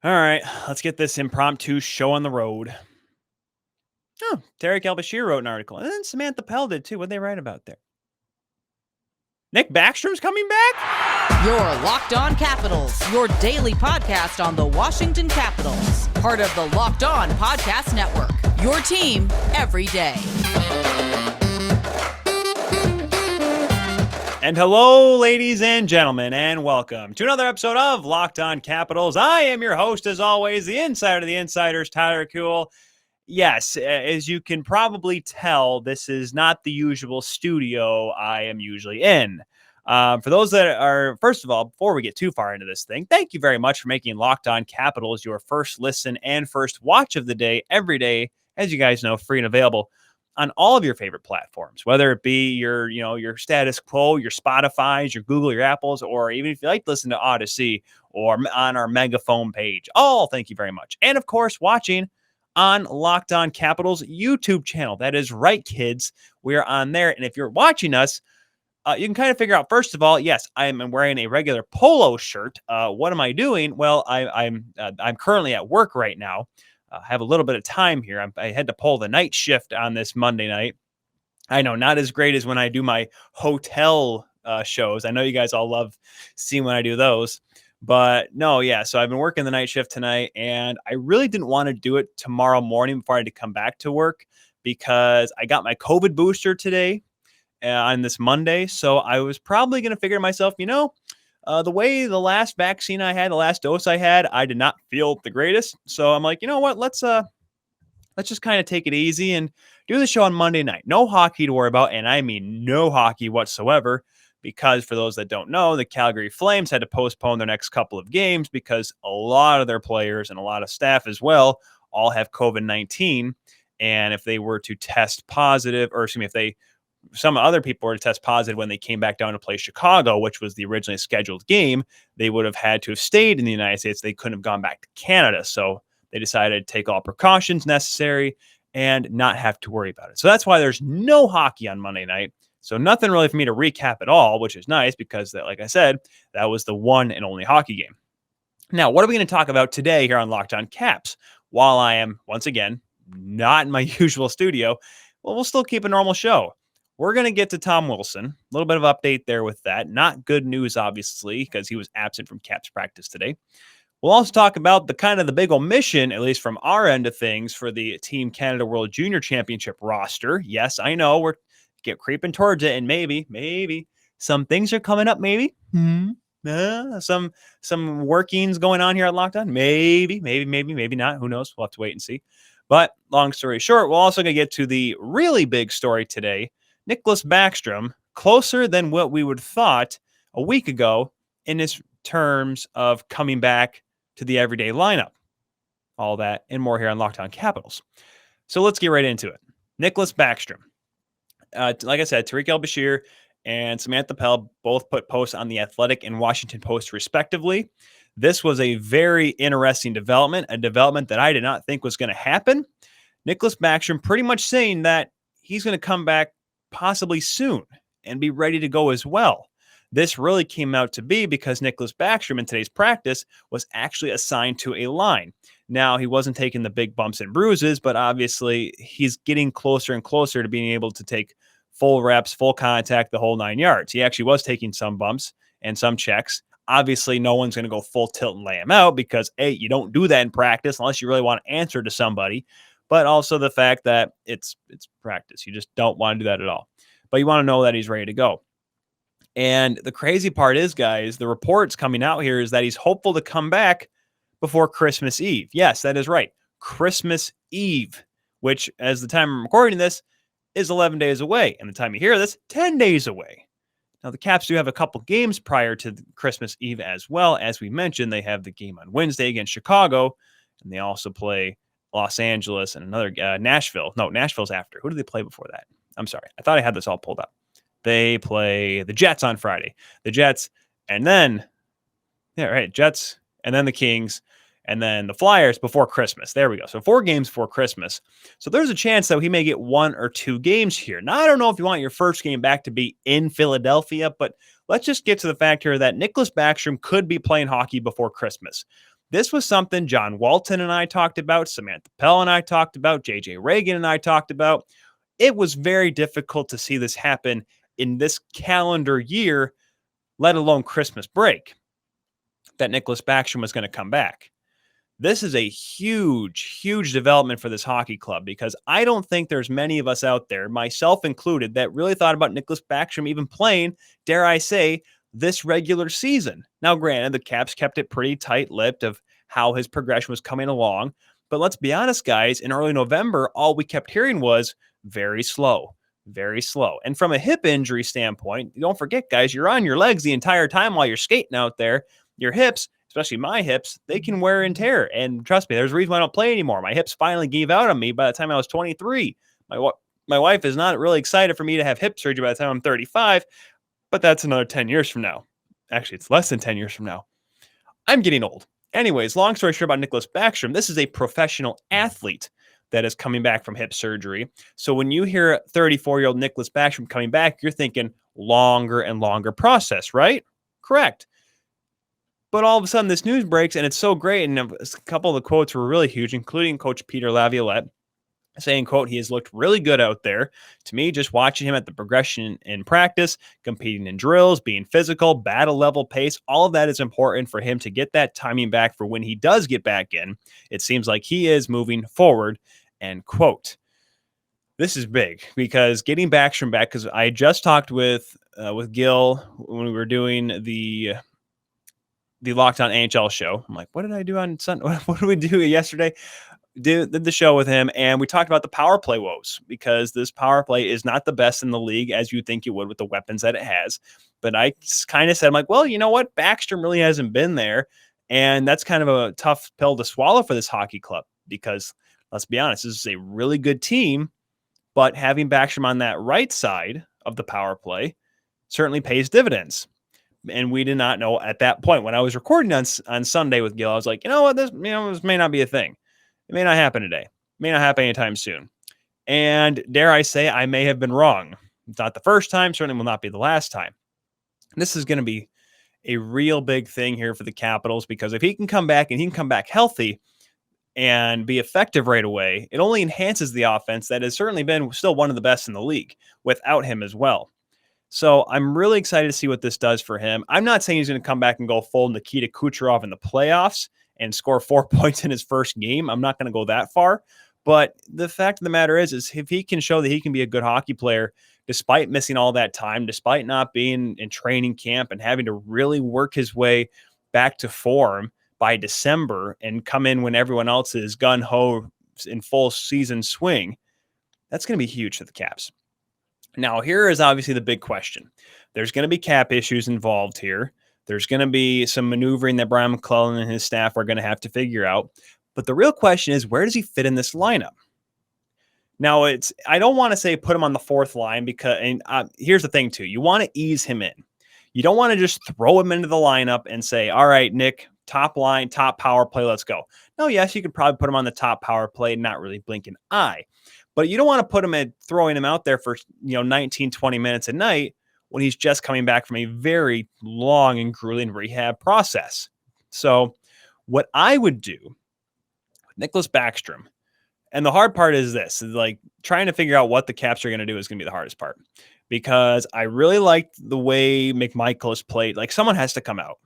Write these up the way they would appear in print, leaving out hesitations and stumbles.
All right, let's get this impromptu show on the road. Oh, Tarek Bashir wrote an article, and then Samantha Pell did too. What'd they write about there? Nick Backstrom's coming back? Your Locked On Capitals, your daily podcast on the Washington Capitals. Part of the Locked On Podcast Network, your team every day. And hello, ladies and gentlemen, and welcome to another episode of Locked On Capitals. I am your host, as always, the insider of the insiders, Tyler Kuehl. Yes, as you can probably tell, this is not the usual studio I am usually in. For those that are, first of all, before we get too far into this thing, thank you very much for making Locked On Capitals your first listen and first watch of the day every day. As you guys know, free and available on all of your favorite platforms, whether it be your status quo, your Spotify's, your Google, your Apples, or even if you like to listen to Odyssey or on our Megaphone page. Thank you very much. And of course, watching on Locked On Capitals YouTube channel. That is right, kids. We are on there. And if you're watching us, you can kind of figure out, first of all, yes, I am wearing a regular polo shirt. What am I doing? Well, I'm currently at work right now. I have a little bit of time here. I had to pull the night shift on this Monday night. I know, not as great as when I do my hotel shows. I know you guys all love seeing when I do those. But no, yeah. So I've been working the night shift tonight, and I really didn't want to do it tomorrow morning before I had to come back to work because I got my COVID booster today on this Monday. So I was probably going to figure to myself, the way the last vaccine I had, the last dose I had, I did not feel the greatest. So I'm like, you know what? Let's just kind of take it easy and do the show on Monday night. No hockey to worry about, and I mean no hockey whatsoever. Because for those that don't know, the Calgary Flames had to postpone their next couple of games because a lot of their players and a lot of staff as well all have COVID-19. And if they were to test positive, or excuse me, some other people were to test positive when they came back down to play Chicago, which was the originally scheduled game, they would have had to have stayed in the United States. They couldn't have gone back to Canada. So they decided to take all precautions necessary and not have to worry about it. So that's why there's no hockey on Monday night. So nothing really for me to recap at all, which is nice because, like I said, that was the one and only hockey game. Now, what are we going to talk about today here on Locked On Caps? While I am, once again, not in my usual studio, well, we'll still keep a normal show. We're going to get to Tom Wilson. A little bit of update there with that. Not good news, obviously, because he was absent from Caps practice today. We'll also talk about the big omission, at least from our end of things, for the Team Canada World Junior Championship roster. Yes, I know we're creeping towards it, and maybe some things are coming up. Maybe some workings going on here at Locked On. Maybe not. Who knows? We'll have to wait and see. But long story short, we're also going to get to the really big story today. Nicklas Backstrom, closer than what we would have thought a week ago in his terms of coming back to the everyday lineup. All that and more here on Locked On Capitals. So let's get right into it. Nicklas Backstrom. Like I said, Tarek Bashir and Samantha Pell both put posts on The Athletic and Washington Post, respectively. This was a very interesting development, a development that I did not think was going to happen. Nicklas Backstrom pretty much saying that he's going to come back possibly soon and be ready to go as well. This really came out to be because Nicklas Backstrom in today's practice was actually assigned to a line. Now, he wasn't taking the big bumps and bruises, but obviously he's getting closer and closer to being able to take full reps, full contact, the whole 9 yards. He actually was taking some bumps and some checks. Obviously, no one's going to go full tilt and lay him out because, A, you don't do that in practice unless you really want to answer to somebody, but also the fact that it's practice. You just don't want to do that at all. But you want to know that he's ready to go. And the crazy part is, guys, the reports coming out here is that he's hopeful to come back before Christmas Eve. Yes, that is right. Christmas Eve, which, as the time I'm recording this, is 11 days away. And the time you hear this, 10 days away. Now, the Caps do have a couple games prior to Christmas Eve as well. As we mentioned, they have the game on Wednesday against Chicago, and they also play Los Angeles and another Nashville. No, Nashville's after. Who did they play before that? I'm sorry. I thought I had this all pulled up. They play the Jets on Friday. The Jets, and then, Jets, and then the Kings, and then the Flyers before Christmas. There we go. So 4 games before Christmas. So there's a chance that he may get 1 or 2 games here. Now, I don't know if you want your first game back to be in Philadelphia, but let's just get to the fact here that Nicklas Backstrom could be playing hockey before Christmas. This was something John Walton and I talked about, Samantha Pell and I talked about, JJ Reagan and I talked about. It was very difficult to see this happen in this calendar year, let alone Christmas break, that Nicklas Backstrom was going to come back. This is a huge, huge development for this hockey club because I don't think there's many of us out there, myself included, that really thought about Nicklas Backstrom even playing, dare I say, this regular season. Now, granted, the Caps kept it pretty tight-lipped of how his progression was coming along. But let's be honest, guys, in early November, all we kept hearing was very slow, very slow. And from a hip injury standpoint, don't forget, guys, you're on your legs the entire time while you're skating out there. Your hips, especially my hips, they can wear and tear. And trust me, there's a reason why I don't play anymore. My hips finally gave out on me by the time I was 23. My wife is not really excited for me to have hip surgery by the time I'm 35, but that's another 10 years from now. Actually, it's less than 10 years from now. I'm getting old. Anyways, long story short about Nicklas Backstrom, this is a professional athlete that is coming back from hip surgery. So when you hear 34-year-old Nicklas Backstrom coming back, you're thinking longer and longer process, right? Correct. But all of a sudden, this news breaks, and it's so great. And a couple of the quotes were really huge, including Coach Peter Laviolette saying, quote, he has looked really good out there. To me, just watching him at the progression in practice, competing in drills, being physical, battle level pace, all of that is important for him to get that timing back for when he does get back in. It seems like he is moving forward, end quote. This is big because getting Backstrom back, because I just talked with Gil when we were doing the Locked On NHL show. I'm like, what did I do on Sunday? What did we do yesterday? Did the show with him, and we talked about the power play woes because this power play is not the best in the league as you think you would with the weapons that it has. But I kind of said, I'm like, well, you know what? Backstrom really hasn't been there, and that's kind of a tough pill to swallow for this hockey club because, let's be honest, this is a really good team, but having Backstrom on that right side of the power play certainly pays dividends. And we did not know at that point. When I was recording on Sunday with Gil, I was like, you know what? This may not be a thing. It may not happen today. It may not happen anytime soon. And dare I say, I may have been wrong. It's not the first time. Certainly will not be the last time. This is going to be a real big thing here for the Capitals because if he can come back and he can come back healthy and be effective right away, it only enhances the offense that has certainly been still one of the best in the league without him as well. So I'm really excited to see what this does for him. I'm not saying he's going to come back and go full Nikita Kucherov in the playoffs and score 4 points in his first game. I'm not going to go that far. But the fact of the matter is if he can show that he can be a good hockey player, despite missing all that time, despite not being in training camp and having to really work his way back to form by December and come in when everyone else is gun-ho in full season swing, that's going to be huge for the Caps. Now, here is obviously the big question. There's going to be cap issues involved here. There's going to be some maneuvering that Brian McClellan and his staff are going to have to figure out. But the real question is, where does he fit in this lineup? Now, I don't want to say put him on the fourth line because here's the thing, too. You want to ease him in. You don't want to just throw him into the lineup and say, all right, Nick, top line, top power play, let's go. No, yes, you could probably put him on the top power play, not really blink an eye. But you don't want to put him at throwing him out there for 19, 20 minutes a night when he's just coming back from a very long and grueling rehab process. So what I would do with Nicklas Backstrom, and the hard part is this, is like trying to figure out what the Caps are going to do is going to be the hardest part because I really liked the way McMichael has played. Like someone has to come out.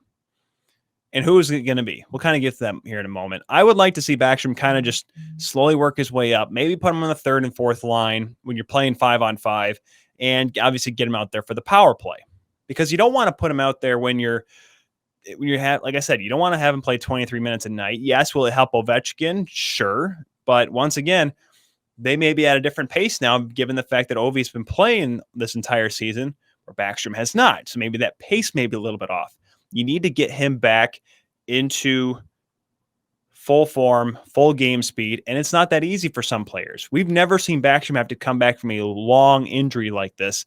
And who is it going to be? We'll kind of get to them here in a moment. I would like to see Backstrom kind of just slowly work his way up, maybe put him on the third and fourth line when you're playing 5-on-5, and obviously get him out there for the power play. Because you don't want to put him out there when you're like I said, you don't want to have him play 23 minutes a night. Yes, will it help Ovechkin? Sure. But once again, they may be at a different pace now, given the fact that Ovi's been playing this entire season, where Backstrom has not. So maybe that pace may be a little bit off. You need to get him back into full form, full game speed, and it's not that easy for some players. We've never seen Backstrom have to come back from a long injury like this,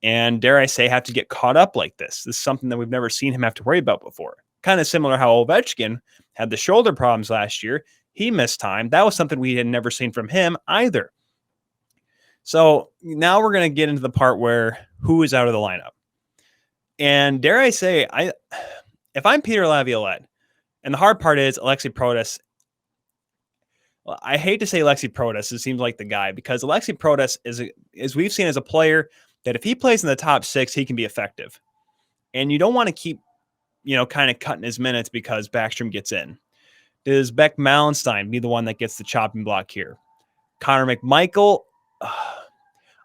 and dare I say, have to get caught up like this. This is something that we've never seen him have to worry about before. Kind of similar how Ovechkin had the shoulder problems last year. He missed time. That was something we had never seen from him either. So now we're going to get into the part where who is out of the lineup. And dare I say, if I'm Peter Laviolette And the hard part is Alexi Protas. Well, I hate to say Alexi Protas. It seems like the guy because Alexi Protas as we've seen as a player that if he plays in the top 6, he can be effective. And you don't want to keep, kind of cutting his minutes because Backstrom gets in. Does Beck Malenstein be the one that gets the chopping block here? Connor McMichael,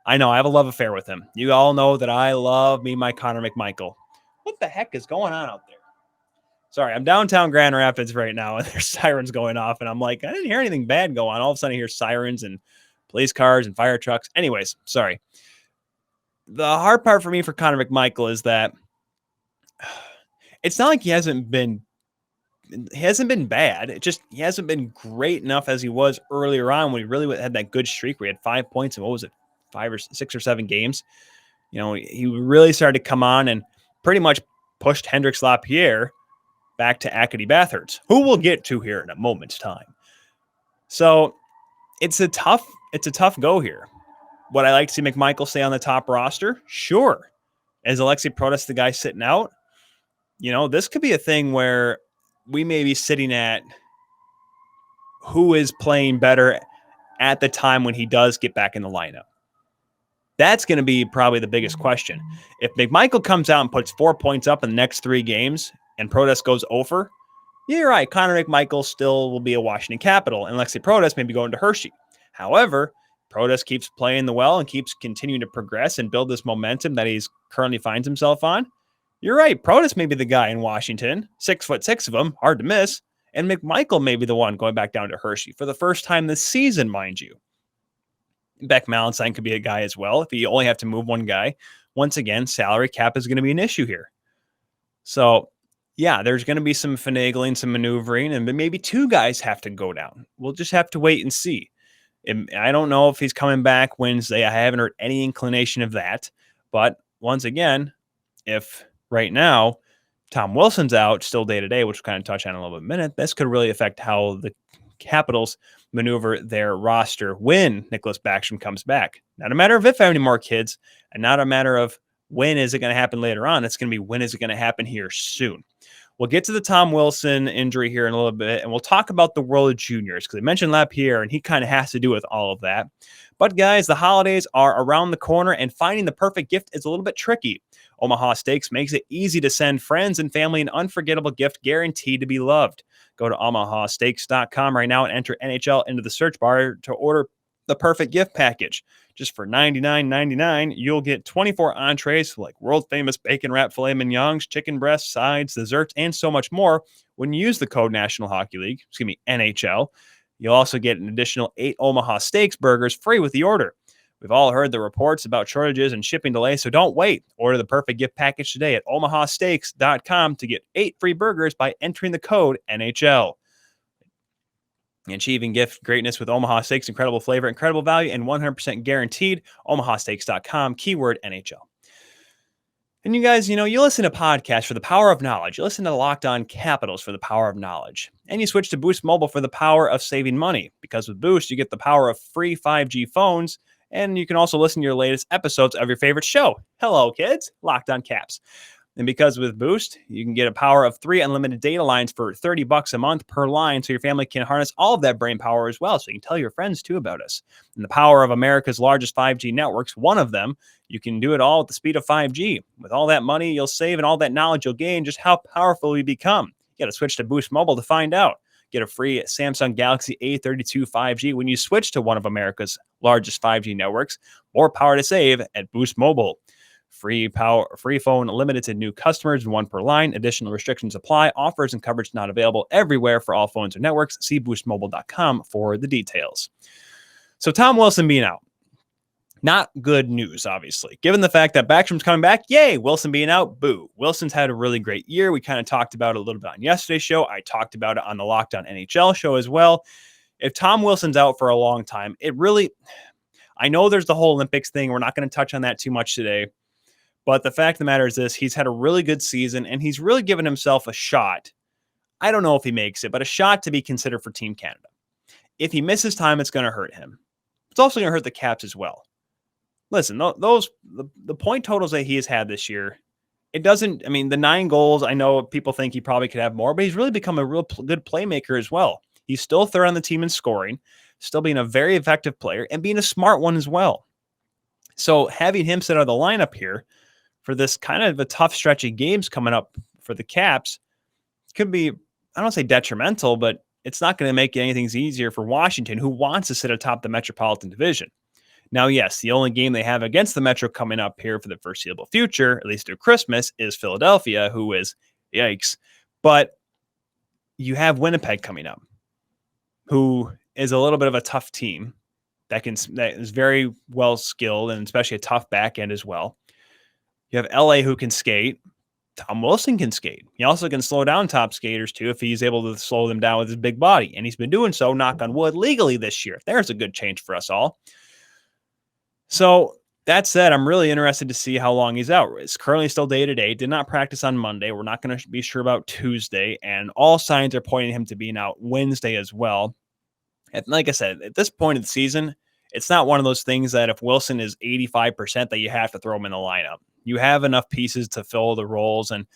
I know I have a love affair with him. You all know that I love my Connor McMichael. What the heck is going on out there? Sorry, I'm downtown Grand Rapids right now, and there's sirens going off, and I'm like, I didn't hear anything bad go on. All of a sudden, I hear sirens and police cars and fire trucks. Anyways, sorry. The hard part for me for Connor McMichael is that it's not like he hasn't been bad. It just he hasn't been great enough as he was earlier on when he really had that good streak where he had 5 points in, 5 or 6 or 7 games. He really started to come on and pretty much pushed Hendrix Lapierre back to Acadie Bathurst, who we'll get to here in a moment's time. So it's a tough go here. Would I like to see McMichael stay on the top roster? Sure. Is Alexi Protas the guy sitting out? This could be a thing where we may be sitting at who is playing better at the time when he does get back in the lineup. That's going to be probably the biggest question. If McMichael comes out and puts 4 points up in the next 3 games and Protas goes over, you're right. Connor McMichael still will be a Washington Capital and Alexi Protas may be going to Hershey. However, Protas keeps playing the well and keeps continuing to progress and build this momentum that he's currently finds himself on. You're right. Protas may be the guy in Washington, 6'6" of him, hard to miss. And McMichael may be the one going back down to Hershey for the first time this season, mind you. Beck Malenstein could be a guy as well. If you only have to move one guy, once again, salary cap is going to be an issue here. So, yeah, there's going to be some finagling, some maneuvering, and maybe 2 guys have to go down. We'll just have to wait and see. I don't know if he's coming back Wednesday. I haven't heard any inclination of that. But once again, if right now Tom Wilson's out still day-to-day, which we'll kind of touch on in a little bit in a minute, this could really affect how the Capitals maneuver their roster when Nicklas Backstrom comes back. Not a matter of if I have any more kids, and not a matter of when is it going to happen later on. It's going to be when is it going to happen here soon. We'll get to the Tom Wilson injury here in a little bit, and we'll talk about the World Juniors because I mentioned Lapierre, and he kind of has to do with all of that. But guys, the holidays are around the corner, and finding the perfect gift is a little bit tricky. Omaha Steaks makes it easy to send friends and family an unforgettable gift guaranteed to be loved. Go to omahasteaks.com right now and enter NHL into the search bar to order the perfect gift package. Just for $99.99, you'll get 24 entrees like world-famous bacon-wrapped filet mignons, chicken breasts, sides, desserts, and so much more when you use the code National Hockey League, NHL. You'll also get an additional 8 Omaha Steaks burgers free with the order. We've all heard the reports about shortages and shipping delays, so don't wait. Order the perfect gift package today at omahasteaks.com to get 8 free burgers by entering the code NHL. Achieving gift greatness with Omaha Steaks, incredible flavor, incredible value, and 100% guaranteed. omahasteaks.com, keyword NHL. And you guys, you listen to podcasts for the power of knowledge. You listen to Locked On Capitals for the power of knowledge. And you switch to Boost Mobile for the power of saving money. Because with Boost, you get the power of free 5G phones. And you can also listen to your latest episodes of your favorite show. Hello, kids. Locked On Caps. And because with Boost, you can get a power of 3 unlimited data lines for $30 a month per line so your family can harness all of that brain power as well. So you can tell your friends too about us. And the power of America's largest 5G networks, one of them, you can do it all at the speed of 5G. With all that money you'll save and all that knowledge you'll gain, just how powerful we become. You got to switch to Boost Mobile to find out. Get a free Samsung Galaxy A32 5G when you switch to one of America's largest 5G networks. More power to save at Boost Mobile. Free phone limited to new customers, 1 per line. Additional restrictions apply. Offers and coverage not available everywhere for all phones or networks. See boostmobile.com for the details. So Tom Wilson being out. Not good news, obviously. Given the fact that Backstrom's coming back, yay, Wilson being out, boo. Wilson's had a really great year. We kind of talked about it a little bit on yesterday's show. I talked about it on the Locked On NHL show as well. If Tom Wilson's out for a long time, I know there's the whole Olympics thing. We're not going to touch on that too much today. But the fact of the matter is this, he's had a really good season, and he's really given himself a shot. I don't know if he makes it, but a shot to be considered for Team Canada. If he misses time, it's going to hurt him. It's also going to hurt the Caps as well. Listen, the point totals that he has had this year, it doesn't, I mean, the 9 goals, I know people think he probably could have more, but he's really become a real good playmaker as well. He's still third on the team in scoring, still being a very effective player and being a smart one as well. So having him sit out of the lineup here for this kind of a tough stretch of games coming up for the Caps could be, I don't say detrimental, but it's not going to make anything easier for Washington, who wants to sit atop the Metropolitan Division. Now, yes, the only game they have against the Metro coming up here for the foreseeable future, at least through Christmas, is Philadelphia, who is, yikes. But you have Winnipeg coming up, who is a little bit of a tough team that is very well skilled and especially a tough back end as well. You have LA who can skate. Tom Wilson can skate. He also can slow down top skaters too if he's able to slow them down with his big body. And he's been doing so, knock on wood, legally this year. There's a good change for us all. So that said, I'm really interested to see how long he's out. It's currently still day-to-day. Did not practice on Monday. We're not going to be sure about Tuesday. And all signs are pointing him to being out Wednesday as well. And like I said, at this point of the season, it's not one of those things that if Wilson is 85% that you have to throw him in the lineup. You have enough pieces to fill the roles. And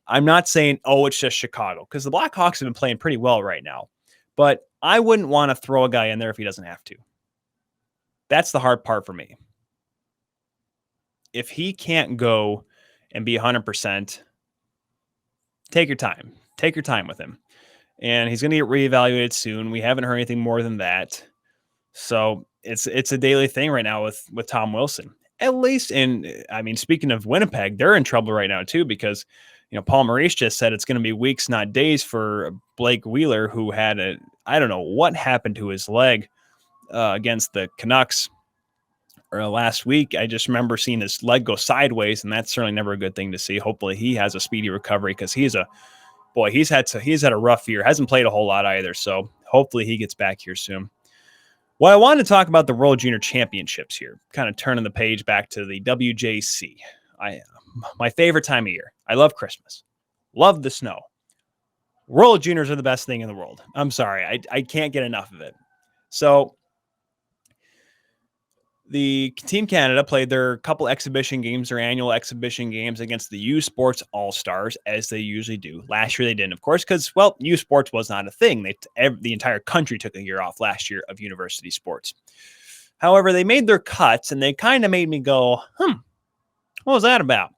I'm not saying, oh, it's just Chicago, because the Blackhawks have been playing pretty well right now. But I wouldn't want to throw a guy in there if he doesn't have to. That's the hard part for me. If he can't go and be 100%, take your time. Take your time with him. And he's going to get reevaluated soon. We haven't heard anything more than that. So it's a daily thing right now with Tom Wilson. At least speaking of Winnipeg, they're in trouble right now too, because, Paul Maurice just said it's going to be weeks, not days, for Blake Wheeler, who had I don't know what happened to his leg against the Canucks last week. I just remember seeing his leg go sideways, and that's certainly never a good thing to see. Hopefully he has a speedy recovery, because he's had a rough year. Hasn't played a whole lot either. So hopefully he gets back here soon. Well, I wanted to talk about the World Junior Championships here, kind of turning the page back to the WJC. My favorite time of year. I love Christmas. Love the snow. World Juniors are the best thing in the world. I'm sorry. I can't get enough of it. So the Team Canada played their couple exhibition games, their annual exhibition games, against the U Sports All-Stars, as they usually do. Last year they didn't, of course, because, U Sports was not a thing. The entire country took a year off last year of university sports. However, they made their cuts, and they kind of made me go, what was that about?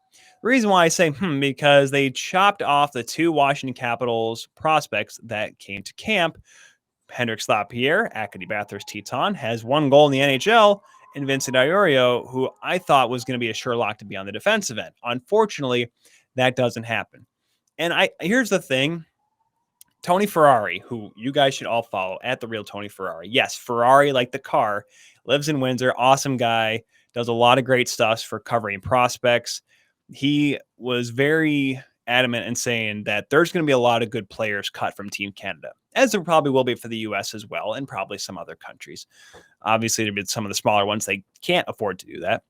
The reason why I say because they chopped off the 2 Washington Capitals prospects that came to camp. Hendrix Lapierre, Acadie Bathurst Teton, has 1 goal in the NHL, and Vincent Iorio, who I thought was going to be a sure lock to be on the defensive end. Unfortunately, that doesn't happen. And here's the thing. Tony Ferrari, who you guys should all follow at The Real Tony Ferrari. Yes, Ferrari, like the car, lives in Windsor. Awesome guy. Does a lot of great stuff for covering prospects. He was very adamant in saying that there's going to be a lot of good players cut from Team Canada, as there probably will be for the U.S. as well, and probably some other countries. Obviously, there'll be some of the smaller ones. They can't afford to do that.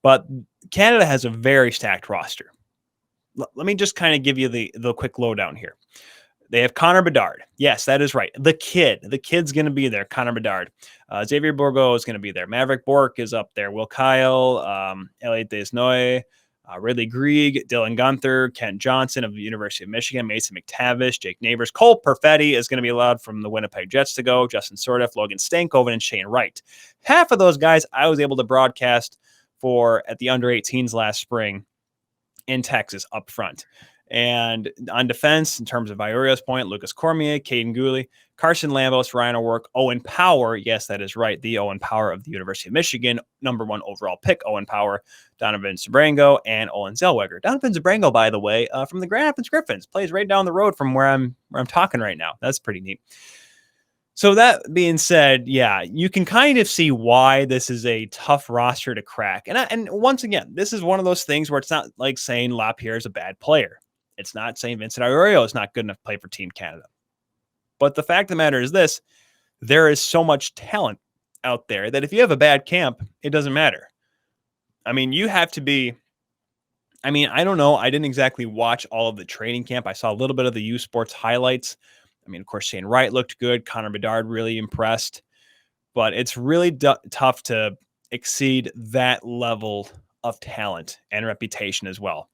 But Canada has a very stacked roster. Let me just kind of give you the quick lowdown here. They have Connor Bedard. Yes, that is right. The kid's going to be there. Connor Bedard. Xavier Bourgault is going to be there. Maverick Bourque is up there. Will Kyle, Elliot Desnoy, Ridley Grieg, Dylan Gunther, Kent Johnson of the University of Michigan, Mason McTavish, Jake Neighbors, Cole Perfetti is going to be allowed from the Winnipeg Jets to go, Justin Sordiff, Logan Stankoven, and Shane Wright. Half of those guys I was able to broadcast for at the under-18s last spring in Texas up front. And on defense, in terms of Iorio's point, Lucas Cormier, Caden Gooley, Carson Lambos, Ryan O'Rourke, Owen Power. Yes, that is right. The Owen Power of the University of Michigan, number 1 overall pick, Owen Power, Donovan Zabrango, and Olin Zellweger. Donovan Zabrango, by the way, from the Grand Rapids Griffins, plays right down the road from where I'm talking right now. That's pretty neat. So that being said, yeah, you can kind of see why this is a tough roster to crack. And once again, this is one of those things where it's not like saying Lapierre is a bad player. It's not saying Vincent Iorio is not good enough to play for Team Canada. But the fact of the matter is this: there is so much talent out there that if you have a bad camp, it doesn't matter. I mean, you have to be... I don't know. I didn't exactly watch all of the training camp. I saw a little bit of the U Sports highlights. Of course, Shane Wright looked good. Connor Bedard really impressed. But it's really tough to exceed that level of talent and reputation as well.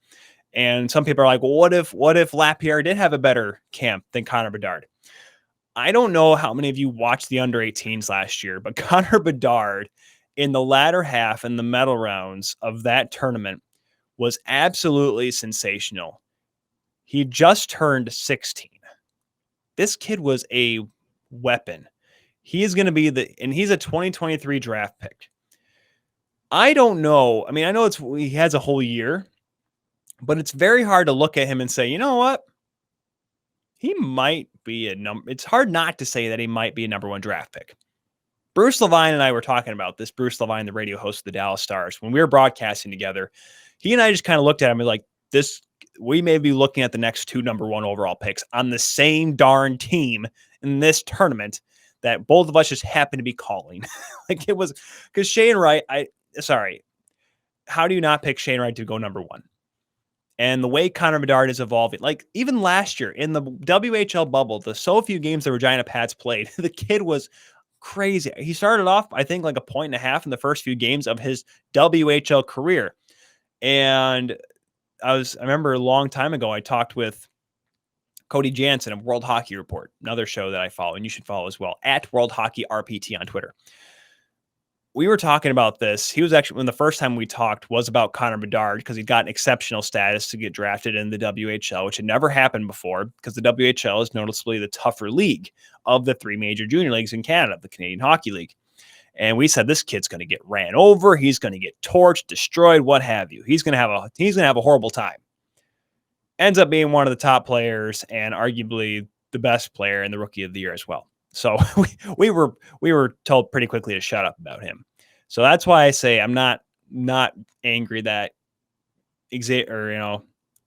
And some people are like, well, what if Lapierre did have a better camp than Connor Bedard? I don't know how many of you watched the under 18s last year, but Connor Bedard in the latter half and the medal rounds of that tournament was absolutely sensational. He just turned 16. This kid was a weapon. He is going to be and he's a 2023 draft pick. I don't know. I mean, I know he has a whole year, but it's very hard to look at him and say, you know what? He might be it's hard not to say that he might be a number one draft pick. Bruce Levine and I were talking about this. Bruce Levine, the radio host of the Dallas Stars, when we were broadcasting together, he and I just kind of looked at him and like, we may be looking at the next 2 number one overall picks on the same darn team in this tournament that both of us just happened to be calling. Like it was because Shane Wright, how do you not pick Shane Wright to go number one? And the way Connor Bedard is evolving, like even last year in the WHL bubble, the so few games the Regina Pats played, the kid was crazy. He started off, I think, like 1.5 points in the first few games of his WHL career. And I remember a long time ago, I talked with Cody Jansen of World Hockey Report, another show that I follow, and you should follow as well, at World Hockey RPT on Twitter. We were talking about this. He was actually, when the first time we talked was about Connor Bedard because he got an exceptional status to get drafted in the WHL, which had never happened before because the WHL is noticeably the tougher league of the 3 major junior leagues in Canada, the Canadian Hockey League. And we said, this kid's going to get ran over. He's going to get torched, destroyed, what have you. He's going to have a horrible time. Ends up being one of the top players and arguably the best player and the rookie of the year as well. So we were told pretty quickly to shut up about him. So that's why I say I'm not angry that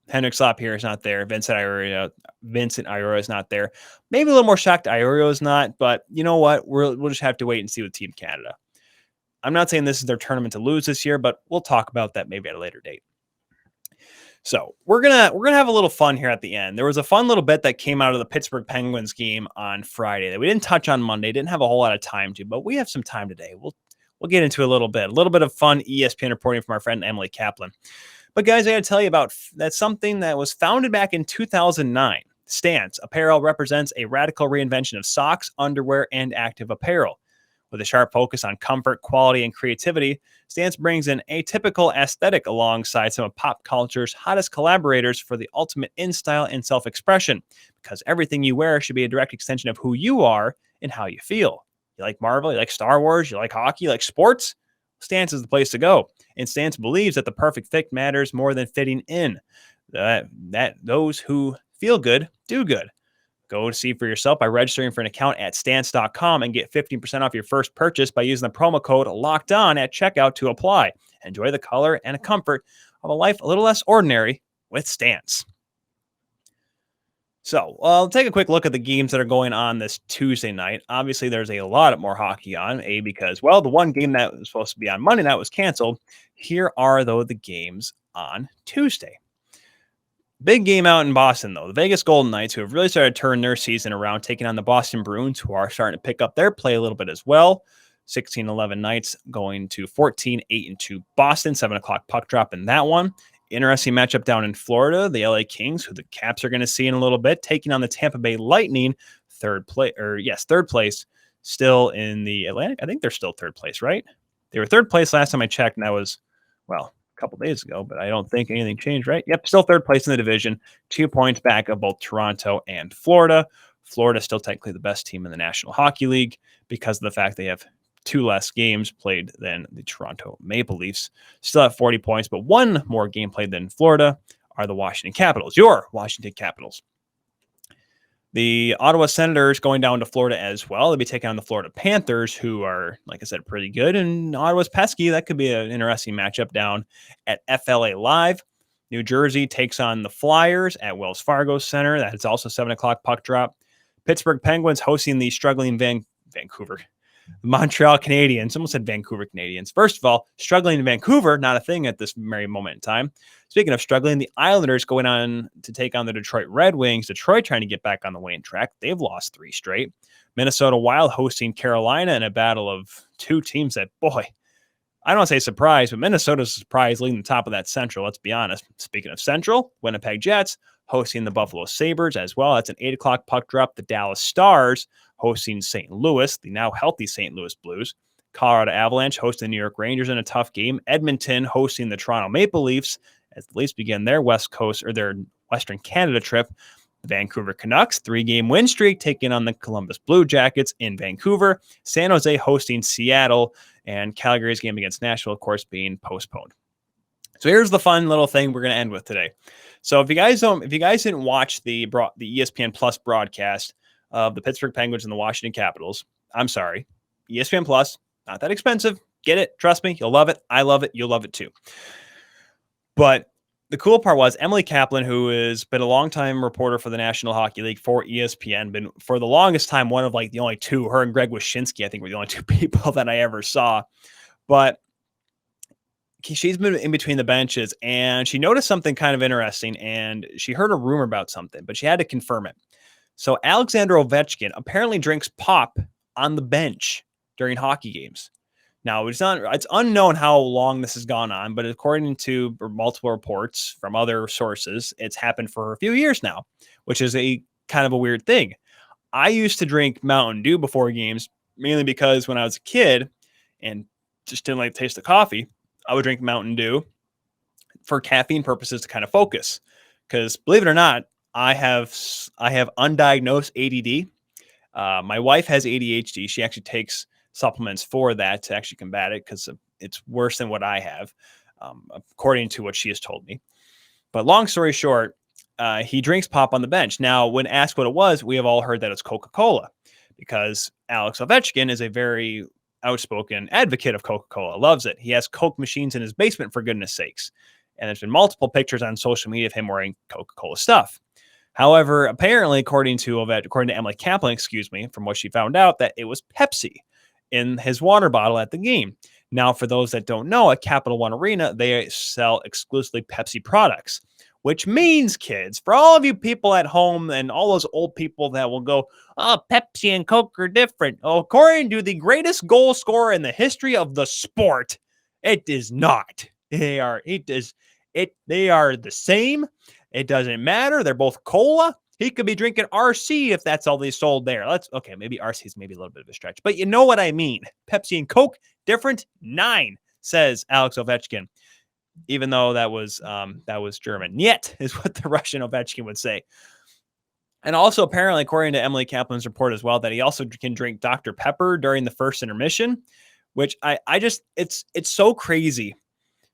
Hendrix Lapierre is not there. Vincent Iorio is not there. Maybe a little more shocked Iorio is not, but you know what? We'll just have to wait and see with Team Canada. I'm not saying this is their tournament to lose this year, but we'll talk about that maybe at a later date. So we're gonna have a little fun here at the end. There was a fun little bit that came out of the Pittsburgh Penguins game on Friday that we didn't touch on Monday. Didn't have a whole lot of time to, but we have some time today. We'll get into a little bit of fun ESPN reporting from our friend Emily Kaplan. But guys, I got to tell you about that's something that was founded back in 2009. Stance Apparel represents a radical reinvention of socks, underwear, and active apparel. With a sharp focus on comfort, quality, and creativity, Stance brings an atypical aesthetic alongside some of pop culture's hottest collaborators for the ultimate in style and self-expression, because everything you wear should be a direct extension of who you are and how you feel. You like Marvel, you like Star Wars, you like hockey, you like sports? Stance is the place to go. And Stance believes that the perfect fit matters more than fitting in. That those who feel good do good. Go see for yourself by registering for an account at stance.com and get 15% off your first purchase by using the promo code LOCKEDON at checkout to apply. Enjoy the color and comfort of a life a little less ordinary with Stance. So I'll take a quick look at the games that are going on this Tuesday night. Obviously, there's a lot more hockey on, because, well, the one game that was supposed to be on Monday night was canceled. Here are, though, the games on Tuesday. Big game out in Boston, though. The Vegas Golden Knights, who have really started to turn their season around, taking on the Boston Bruins, who are starting to pick up their play a little bit as well. 16-11 Knights going to 14-8-2 Boston. 7 o'clock puck drop in that one. Interesting matchup down in Florida. The LA Kings, who the Caps are going to see in a little bit, taking on the Tampa Bay Lightning. Third place. Still in the Atlantic. I think they're still third place, right? They were third place last time I checked, and that was, well, a couple days ago, but I don't think anything changed, right? Yep, still third place in the division, 2 points back of both Toronto and Florida. Florida still technically the best team in the National Hockey League because of the fact they have 2 less games played than the Toronto Maple Leafs. Still have 40 points, but 1 more game played than Florida are the Washington Capitals, your Washington Capitals. The Ottawa Senators going down to Florida as well. They'll be taking on the Florida Panthers, who are, like I said, pretty good. And Ottawa's pesky. That could be an interesting matchup down at FLA Live. New Jersey takes on the Flyers at Wells Fargo Center. That is also 7 o'clock puck drop. Pittsburgh Penguins hosting the struggling Montreal Canadiens. Almost said Vancouver Canadiens. First of all, struggling in Vancouver, not a thing at this very moment in time. Speaking of struggling, the Islanders going on to take on the Detroit Red Wings. Detroit trying to get back on the winning track. They've lost 3 straight. Minnesota Wild hosting Carolina in a battle of 2 teams that, boy, I don't want to say surprise, but Minnesota's a surprise leading the top of that Central. Let's be honest. Speaking of Central, Winnipeg Jets hosting the Buffalo Sabres as well. That's an 8 o'clock puck drop. The Dallas Stars hosting St. Louis, the now healthy St. Louis Blues. Colorado Avalanche hosting the New York Rangers in a tough game. Edmonton hosting the Toronto Maple Leafs as the Leafs begin their West Coast or their Western Canada trip. The Vancouver Canucks, 3-game win streak, taking on the Columbus Blue Jackets in Vancouver. San Jose hosting Seattle, and Calgary's game against Nashville, of course, being postponed. So here's the fun little thing we're going to end with today. So if you guys didn't watch the ESPN Plus broadcast of the Pittsburgh Penguins and the Washington Capitals, I'm sorry. ESPN Plus, not that expensive. Get it. Trust me. You'll love it. I love it. You'll love it too. But the cool part was Emily Kaplan, who has been a longtime reporter for the National Hockey League for ESPN, been for the longest time one of like the only two. Her and Greg Wyshynski, I think, were the only two people that I ever saw. But she's been in between the benches, and she noticed something kind of interesting, and she heard a rumor about something, but she had to confirm it. So Alexander Ovechkin apparently drinks pop on the bench during hockey games. Now, it's unknown how long this has gone on, but according to multiple reports from other sources, it's happened for a few years now, which is a kind of a weird thing. I used to drink Mountain Dew before games, mainly because when I was a kid and just didn't like the taste of coffee, I would drink Mountain Dew for caffeine purposes to kind of focus. Because believe it or not, I have undiagnosed ADD. My wife has ADHD. She actually takes supplements for that to actually combat it because it's worse than what I have, according to what she has told me. But long story short, he drinks pop on the bench. Now, when asked what it was, we have all heard that it's Coca-Cola because Alex Ovechkin is a very outspoken advocate of Coca-Cola, loves it. He has Coke machines in his basement, for goodness sakes. And there's been multiple pictures on social media of him wearing Coca-Cola stuff. However, apparently, according to Emily Kaplan, from what she found out, that it was Pepsi in his water bottle at the game. Now, for those that don't know, at Capital One Arena, they sell exclusively Pepsi products, which means, kids, for all of you people at home and all those old people that will go, oh, Pepsi and Coke are different. Oh, according to the greatest goal scorer in the history of the sport, it is not. They are the same. It doesn't matter. They're both cola. He could be drinking RC if that's all they sold there. Maybe RC is maybe a little bit of a stretch, but you know what I mean. Pepsi and Coke, different 9, says Alex Ovechkin, even though that was German. Niet is what the Russian Ovechkin would say. And also, apparently, according to Emily Kaplan's report as well, that he also can drink Dr. Pepper during the first intermission, which it's so crazy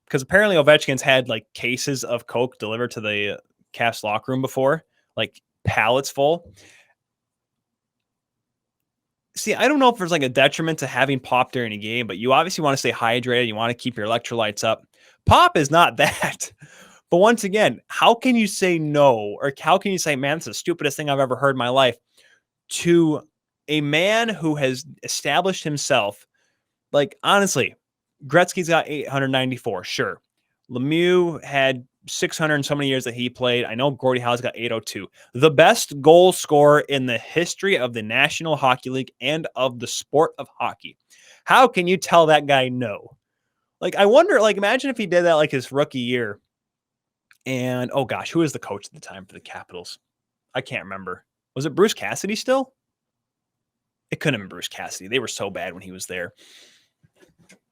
because apparently Ovechkin's had like cases of Coke delivered to the Caps locker room before, like pallets full. See, I don't know if there's like a detriment to having pop during a game, but you obviously want to stay hydrated. You want to keep your electrolytes up. Pop is not that. But once again, how can you say no? Or how can you say, man, it's the stupidest thing I've ever heard in my life to a man who has established himself? Like, honestly, Gretzky's got 894. Sure. Lemieux had 600 and so many years that he played. I know Gordie Howe's got 802. The best goal scorer in the history of the National Hockey League and of the sport of hockey. How can you tell that guy no? Like, I wonder, like, imagine if he did that like his rookie year. And, oh gosh, who was the coach at the time for the Capitals? I can't remember. Was it Bruce Cassidy still? It couldn't have been Bruce Cassidy. They were so bad when he was there.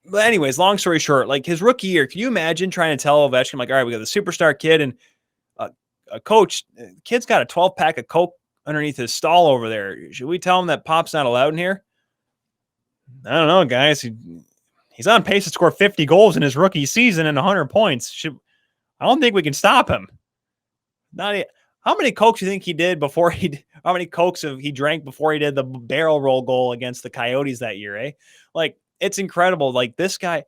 But anyways, long story short, like his rookie year, can you imagine trying to tell Ovechkin, like, all right, we got the superstar kid and a coach, kid's got a 12-pack of Coke underneath his stall over there. Should we tell him that pop's not allowed in here? I don't know, guys. He's on pace to score 50 goals in his rookie season and 100 points. I don't think we can stop him. How many Cokes do you think he did before how many Cokes he drank before he did the barrel roll goal against the Coyotes that year, eh? Like, it's incredible. Like, this guy,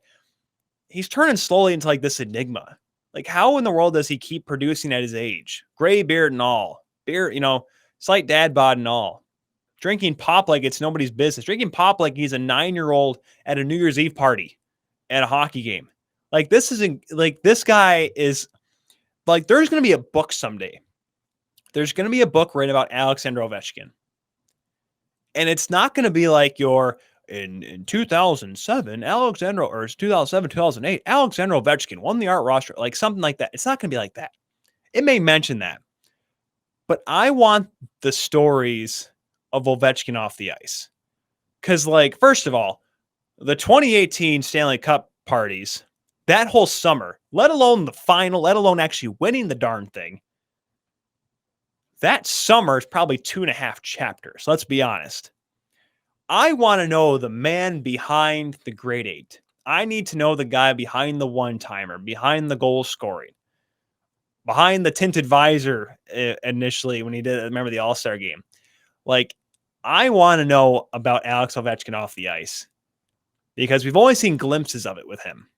he's turning slowly into like this enigma. Like, how in the world does he keep producing at his age? Gray beard and all. Slight dad bod and all. Drinking pop like it's nobody's business. Drinking pop like he's a 9-year-old at a New Year's Eve party at a hockey game. Like, this guy is like, there's going to be a book someday. There's going to be a book written about Alexander Ovechkin. And it's not going to be like your in 2007, Alexander, or 2007, 2008, Alexander Ovechkin won the Art roster, like something like that. It's not going to be like that. It may mention that, but I want the stories of Ovechkin off the ice. Because, like, first of all, the 2018 Stanley Cup parties, that whole summer, let alone the final, let alone actually winning the darn thing, that summer is probably 2.5 chapters. Let's be honest. I want to know the man behind the grade 8. I need to know the guy behind the one-timer, behind the goal scoring, behind the tinted visor initially when he did, remember the All-Star game. Like, I want to know about Alex Ovechkin off the ice because we've only seen glimpses of it with him.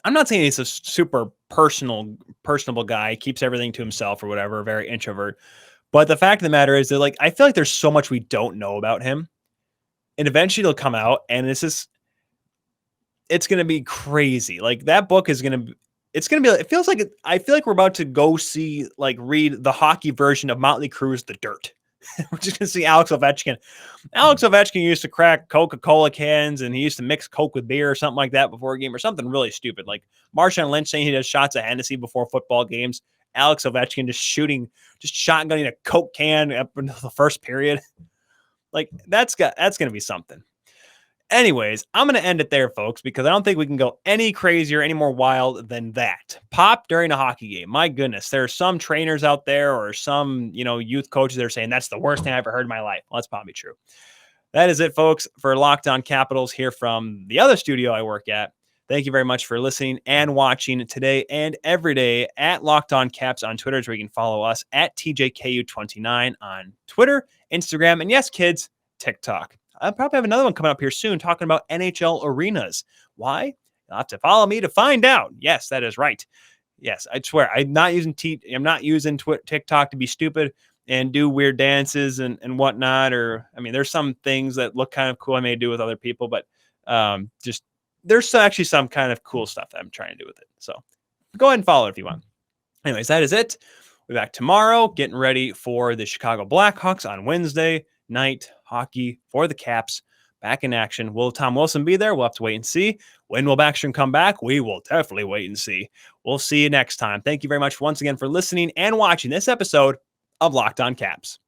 I'm not saying he's a super personable guy, keeps everything to himself or whatever, very introvert. But the fact of the matter is that, like, I feel like there's so much we don't know about him. And eventually it'll come out, and it's going to be crazy. Like, that book is going to be, it's going to be, it feels like, I feel like we're about to go see, like, read the hockey version of Motley Crue's The Dirt. We're just going to see Alex Ovechkin. Alex Ovechkin used to crack Coca-Cola cans, and he used to mix Coke with beer or something like that before a game, or something really stupid. Like Marshawn Lynch saying he does shots of Hennessy before football games. Alex Ovechkin just shotgunning a Coke can up into the first period. Like, that's going to be something. Anyways, I'm going to end it there, folks, because I don't think we can go any crazier, any more wild than that. Pop during a hockey game. My goodness, there are some trainers out there or some, youth coaches that are saying that's the worst thing I ever heard in my life. Well, that's probably true. That is it, folks, for Locked On Capitals here from the other studio I work at. Thank you very much for listening and watching today and every day at Locked On Caps on Twitter, where you can follow us at TJKU29 on Twitter, Instagram, and yes, kids, TikTok. I'll probably have another one coming up here soon talking about NHL arenas. Why? You'll have to follow me to find out. Yes, that is right. Yes, I swear. I'm not using TikTok to be stupid and do weird dances and whatnot. Or, I mean, there's some things that look kind of cool I may do with other people, but there's actually some kind of cool stuff that I'm trying to do with it. So go ahead and follow it if you want. Anyways, that is it. We'll be back tomorrow, getting ready for the Chicago Blackhawks on Wednesday night hockey for the Caps. Back in action. Will Tom Wilson be there? We'll have to wait and see. When will Backstrom come back? We will definitely wait and see. We'll see you next time. Thank you very much once again for listening and watching this episode of Locked On Caps.